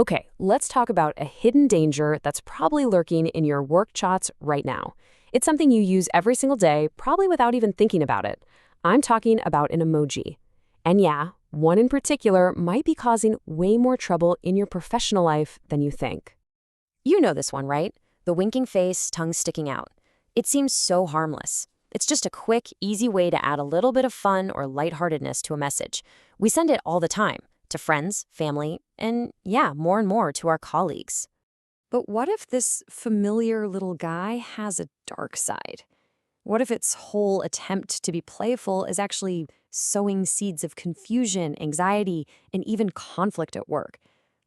Okay, let's talk about a hidden danger that's probably lurking in your work chats right now. It's something you use every single day, probably without even thinking about it. I'm talking about an emoji. And yeah, one in particular might be causing way more trouble in your professional life than you think. You know this one, right? The winking face, tongue sticking out. It seems so harmless. It's just a quick, easy way to add a little bit of fun or lightheartedness to a message. We send it all the time, to friends, family, and yeah, more and more to our colleagues. But what if this familiar little guy has a dark side? What if its whole attempt to be playful is actually sowing seeds of confusion, anxiety, and even conflict at work?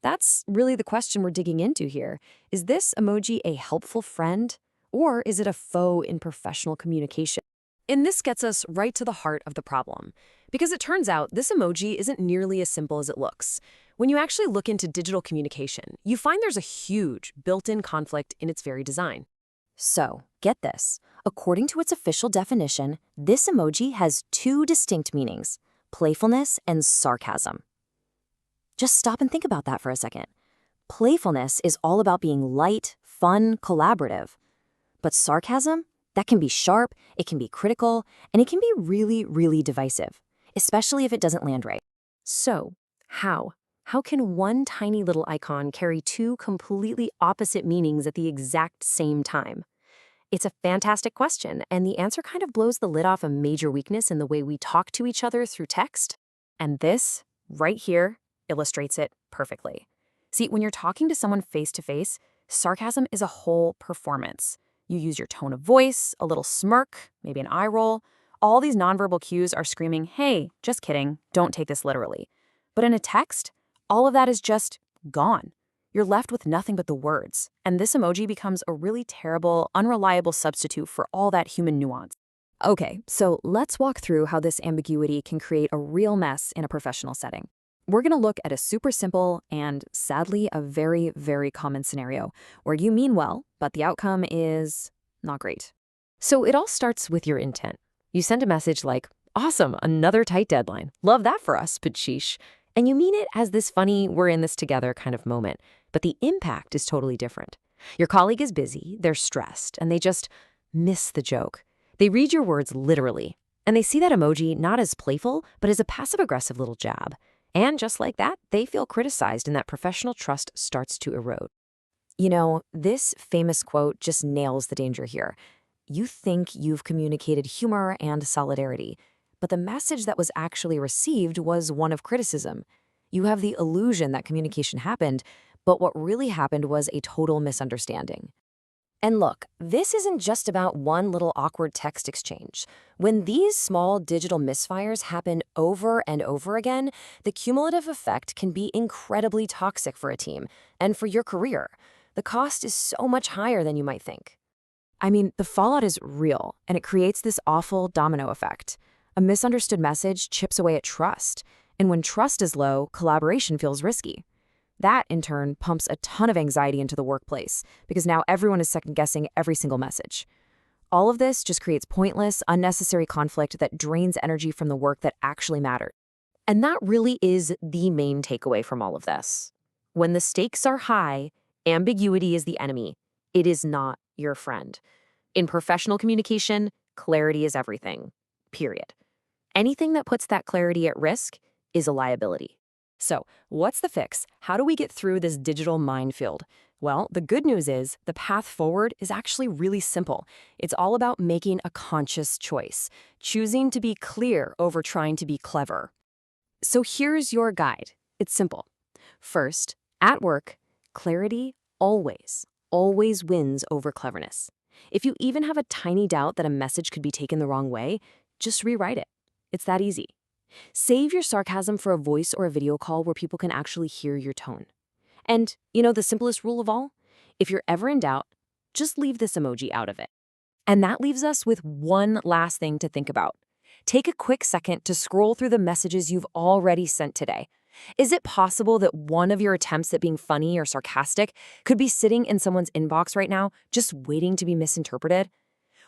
That's really the question we're digging into here. Is this emoji a helpful friend, or is it a foe in professional communication? And this gets us right to the heart of the problem. Because it turns out this emoji isn't nearly as simple as it looks. When you actually look into digital communication, you find there's a huge built-in conflict in its very design. So, get this. According to its official definition, this emoji has two distinct meanings: playfulness and sarcasm. Just stop and think about that for a second. Playfulness is all about being light, fun, collaborative. But sarcasm? That can be sharp, it can be critical, and it can be really, really divisive, especially if it doesn't land right. So, how? How can one tiny little icon carry two completely opposite meanings at the exact same time? It's a fantastic question, and the answer kind of blows the lid off a major weakness in the way we talk to each other through text. And this, right here, illustrates it perfectly. See, when you're talking to someone face to face, sarcasm is a whole performance. You use your tone of voice, a little smirk, maybe an eye roll. All these nonverbal cues are screaming, hey, just kidding, don't take this literally. But in a text, all of that is just gone. You're left with nothing but the words, and this emoji becomes a really terrible, unreliable substitute for all that human nuance. Okay, so let's walk through how this ambiguity can create a real mess in a professional setting. We're going to look at a super simple and, sadly, a very, very common scenario where you mean well, but the outcome is not great. So it all starts with your intent. You send a message like, awesome, another tight deadline. Love that for us, but sheesh. And you mean it as this funny, we're in this together kind of moment. But the impact is totally different. Your colleague is busy, they're stressed, and they just miss the joke. They read your words literally, and they see that emoji not as playful, but as a passive-aggressive little jab. And just like that, they feel criticized and that professional trust starts to erode. You know, this famous quote just nails the danger here. You think you've communicated humor and solidarity, but the message that was actually received was one of criticism. You have the illusion that communication happened, but what really happened was a total misunderstanding. And look, this isn't just about one little awkward text exchange. When these small digital misfires happen over and over again, the cumulative effect can be incredibly toxic for a team and for your career. The cost is so much higher than you might think. I mean, the fallout is real, and it creates this awful domino effect. A misunderstood message chips away at trust, and when trust is low, collaboration feels risky. That, in turn, pumps a ton of anxiety into the workplace, because now everyone is second-guessing every single message. All of this just creates pointless, unnecessary conflict that drains energy from the work that actually matters. And that really is the main takeaway from all of this. When the stakes are high, ambiguity is the enemy. It is not your friend. In professional communication, clarity is everything. Period. Anything that puts that clarity at risk is a liability. So, what's the fix? How do we get through this digital minefield? Well, the good news is the path forward is actually really simple. It's all about making a conscious choice, choosing to be clear over trying to be clever. So here's your guide. It's simple. First, at work, clarity always wins over cleverness. If you even have a tiny doubt that a message could be taken the wrong way, just rewrite it. It's that easy. Save your sarcasm for a voice or a video call where people can actually hear your tone. And, you know, the simplest rule of all? If you're ever in doubt, just leave this emoji out of it. And that leaves us with one last thing to think about. Take a quick second to scroll through the messages you've already sent today. Is it possible that one of your attempts at being funny or sarcastic could be sitting in someone's inbox right now, just waiting to be misinterpreted?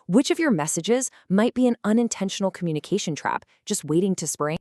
Which of your messages might be an unintentional communication trap, just waiting to spring?